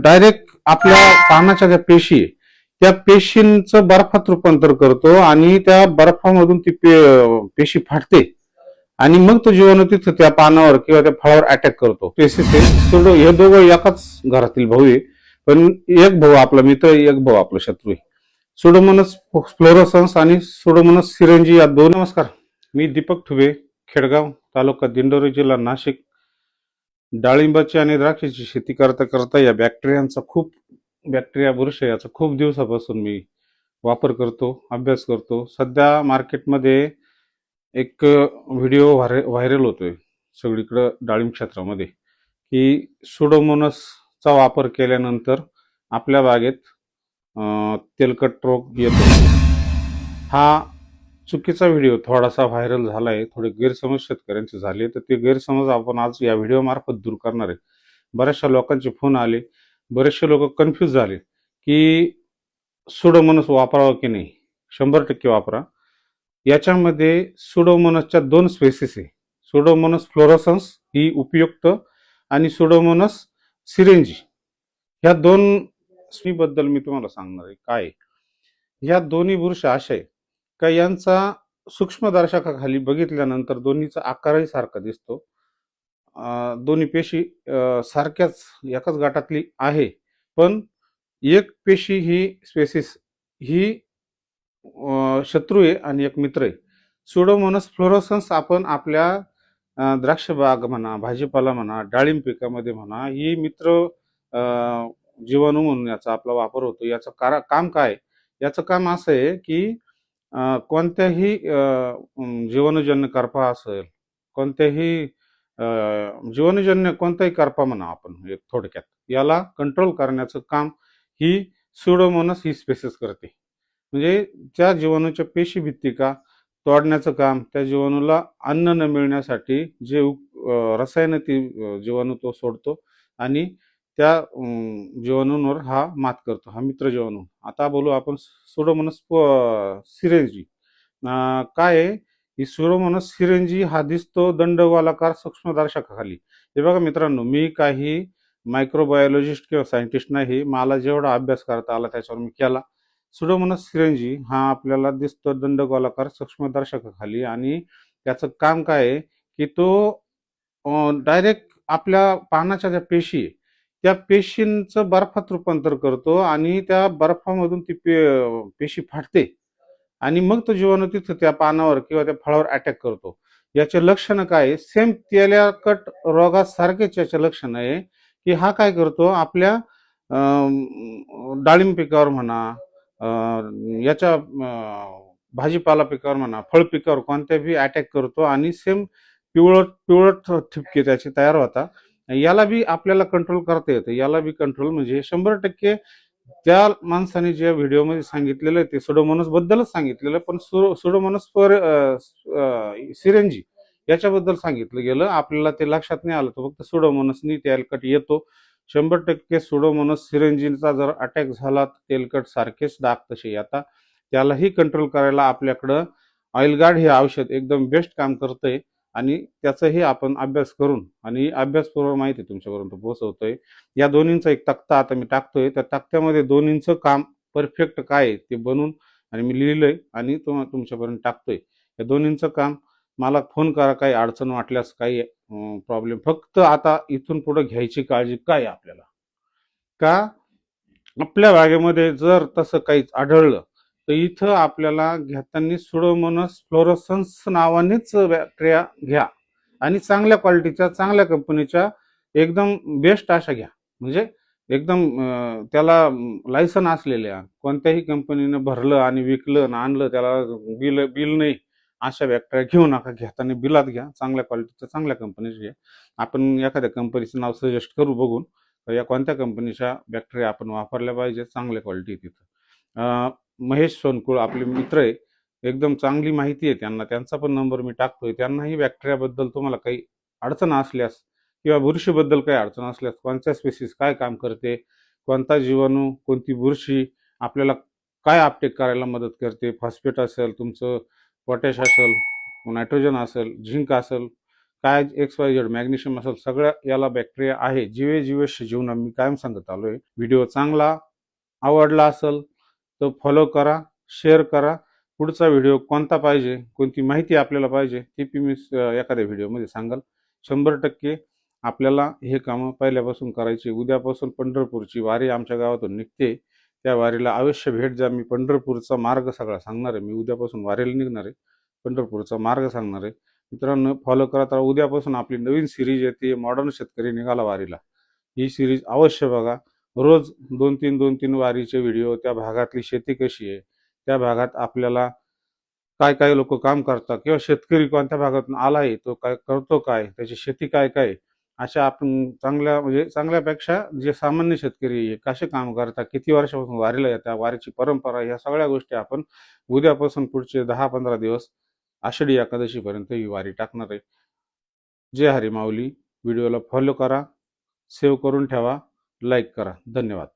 Direct आपल्या पानाच्या ज्या पेशी आहे त्या पेशींचं बर्फात रूपांतर करतो आणि त्या बर्फामधून ती पेशी फाटते आणि मग तो जीवाणू तिथं त्या पानावर किंवा त्या फळावर अटॅक करतो. पेशीस आहे हे दोघं एकाच घरातील भाऊ आहे, पण एक भाऊ आपला मित्र आहे, एक भाऊ आपला शत्रू आहे. सुडोमोनस फ्लोरोसन्स आणि सुडोमोनस सिरेंजी या दोन. नमस्कार, मी दीपक ठुबे, खेडगाव, तालुका दिंडोरी, जिल्हा नाशिक. डाळिंबाची आणि द्राक्षाची शेती करता करता या बॅक्टेरिया बुरशी याचा खूप दिवसापासून मी वापर करतो, अभ्यास करतो. सध्या मार्केटमध्ये एक व्हिडिओ व्हायरल होतोय सगळीकडं डाळिंब क्षेत्रामध्ये की सुडोमोनसचा वापर केल्यानंतर आपल्या बागेत तेलकट रोग येतो. हा चुकीचा व्हिडिओ थोडासा व्हायरल झाला आहे, थोडे गैरसमज शेतकऱ्यांचे झाले, तर ते गैरसमज आपण आज या व्हिडिओ मार्फत दूर करणार आहे. बऱ्याचशा लोकांचे फोन आले, बरेचसे लोक कन्फ्यूज झाले की सुडोमोनस वापरावं की नाही. 100% वापरा. याच्यामध्ये सुडोमोनसच्या दोन स्पेसिस आहे, सुडोमोनस फ्लोरोसन्स ही उपयुक्त आणि सुडोमोनस सिरेंजी. ह्या दोन बद्दल मी तुम्हाला सांगणार आहे. काय ह्या दोन्ही बुरशा अशा आहे का यांचा सूक्ष्मदर्शकाखाली बघितल्यानंतर दोन्हीचा आकारही सारखा दिसतो. दोन्ही पेशी सारख्याच एकाच गटातली आहे, पण एक पेशी ही स्पेसिस ही शत्रू आहे आणि एक मित्र आहे. सुडोमोनस फ्लोरोसन्स आपण आपल्या द्राक्ष बाग म्हणा, भाजीपाला म्हणा, डाळिंब पिकामध्ये म्हणा, ही मित्र जीवाणू म्हणून याचा आपला वापर होतो. याचं काम काय? याचं काम असं आहे की कोणत्याही जीवाणूजन्य करपा असेल, कोणत्याही जीवाणूजन्य कोणताही करपा म्हणा आपण एक थोडक्यात, याला कंट्रोल करण्याचं काम ही सुडोमोनस ही स्पेसिस करते. म्हणजे त्या जीवाणूच्या पेशी भित्तिका तोडण्याचं काम, त्या जीवाणूला अन्न न मिळण्यासाठी जे रसायन ती जीवाणू तो सोडतो आणि त्या जीवाणूंवर हा मात करतो, हा मित्र जीवाणू. आता बोलू आपण सुडोमोनस सिरेंजी. काय आहे ही सुडोमोनस सिरेंजी? हा दिसतो दंडगोलाकार सूक्ष्मदर्शकाखाली. हे बघा मित्रांनो, मी काही मायक्रोबायोलॉजिस्ट किंवा सायंटिस्ट नाही, मला जेवढा अभ्यास करता आला त्याच्यावर मी केला. सुडोमोनस सिरेंजी हा आपल्याला दिसतो दंडगोलाकार सूक्ष्मदर्शकाखाली आणि त्याचं काम काय आहे की तो डायरेक्ट आपल्या पानाच्या ज्या पेशी आहे त्या पेशींचं बर्फात रूपांतर करतो आणि त्या बर्फामधून ती पेशी फाटते आणि मग तो जीवाणू तिथं त्या पानावर किंवा त्या फळावर अटॅक करतो. याचे लक्षण काय? सेम तेलकट रोगासारखेच याचे लक्षण आहे की हा काय करतो, आपल्या डाळिंब पिकावर म्हणा, याच्या भाजीपाला पिकावर म्हणा, फळ पिकावर कोणत्याही अटॅक करतो आणि सेम पिवळट ठिपके त्याचे तयार होतात. याला बी आपल्याला कंट्रोल करता येतं. याला बी कंट्रोल म्हणजे 100% त्या माणसाने जे व्हिडिओमध्ये सांगितलेलं आहे ते सुडोमोनस बद्दलच सांगितलेलं, पण सुडोमोनस सिरेंजी याच्याबद्दल सांगितलं गेलं. आपल्याला ते लक्षात नाही आलं, तर फक्त सुडोमोनसनी तेलकट येतो. 100% सुडोमोनस सिरेंजीचा जर अटॅक झाला तर तेलकट सारखेच डाग तसे येतात. त्यालाही कंट्रोल करायला आपल्याकडं ऑइलगार्ड हे औषध एकदम बेस्ट काम करतंय आणि त्याचाही आपण अभ्यास करून आणि अभ्यासपूर्व माहिती तुमच्यापर्यंत पोहोचवतोय. या दोन्हींचा एक तक्ता आता मी टाकतोय, त्या तक्त्यामध्ये दोन्हींचं काम परफेक्ट काय आहे ते बनवून आणि मी लिहिलंय आणि तुमच्यापर्यंत टाकतोय. या दोन्हींचं काम. मला फोन करा काही अडचण वाटल्यास, काही प्रॉब्लेम. फक्त आता इथून पुढे घ्यायची काळजी काय आपल्याला, का आपल्या बागेमध्ये जर तसं काहीच आढळलं तर इथं आपल्याला घेताना सुडोमोनस फ्लोरोसन्स नावानेच बॅक्टेरिया घ्या आणि चांगल्या क्वालिटीच्या, चांगल्या कंपनीच्या, एकदम बेस्ट अशा घ्या. म्हणजे एकदम त्याला लायसन असलेल्या, कोणत्याही कंपनीनं भरलं आणि विकलं ना आणलं त्याला बिल नाही अशा बॅक्टेरिया घेऊ नका. घेताना बिलात घ्या, चांगल्या क्वालिटीच्या, चांगल्या कंपनीचे घ्या. आपण एखाद्या कंपनीचं नाव सजेस्ट करू बघून या कोणत्या कंपनीच्या बॅक्टेरिया आपण वापरल्या पाहिजे, चांगल्या क्वालिटी तिथं. महेश सोनकुळ आपले मित्र आहे, एकदम चांगली माहिती आहे त्यांना, त्यांचा पण नंबर मी टाकतोय. त्यांनाही बॅक्टेरियाबद्दल तुम्हाला काही अडचण असल्यास किंवा बुरशीबद्दल काही अडचण असल्यास, कोणत्या स्पेसिस काय काम करते, कोणता जीवाणू, कोणती बुरशी आपल्याला काय अपटेक करायला मदत करते, फॉस्फेट असेल तुमचं, पोटॅश असेल, नायट्रोजन असेल, झिंक असेल, काय XYZ मॅग्नेशियम असेल, सगळ्या याला बॅक्टेरिया आहे. जीवे जीवेश जीवना मी कायम सांगत आलोय. व्हिडिओ चांगला आवडला असेल तर फॉलो करा, शेअर करा. पुढचा व्हिडिओ कोणता पाहिजे, कोणती माहिती आपल्याला पाहिजे ती मी एखाद्या व्हिडिओमध्ये सांगाल. 100% आपल्याला हे कामं पहिल्यापासून करायची. उद्यापासून पंढरपूरची वारी आमच्या गावातून निघते. त्या वारीला अवश्य भेट द्या. मी पंढरपूरचा मार्ग सगळा सांगणार आहे. मी उद्यापासून वारीला निघणार आहे. पंढरपूरचा मार्ग सांगणार आहे. मित्रांनो फॉलो करा. तर उद्यापासून आपली नवीन सिरीज येते, मॉडर्न शेतकरी निघाला वारीला. ही सिरीज अवश्य बघा. रोज 2-3 वारीचे व्हिडिओ, त्या भागातली शेती कशी आहे, त्या भागात आपल्याला काय काय लोक काम करतात, किंवा शेतकरी कोणत्या भागातून आलाय, तो काय करतो, काय त्याची शेती काय काय, अशा आपण चांगल्या म्हणजे चांगल्यापेक्षा जे सामान्य शेतकरी आहे, कसे काम करतात, किती वर्षापासून वारीला येतात, वारीची परंपरा, ह्या सगळ्या गोष्टी आपण उद्यापासून पुढचे 10-15 दिवस आषाढी एकादशीपर्यंत ही वारी टाकणार आहे. जय हरी माऊली. व्हिडिओला फॉलो करा, सेव्ह करून ठेवा, लाईक करा. धन्यवाद.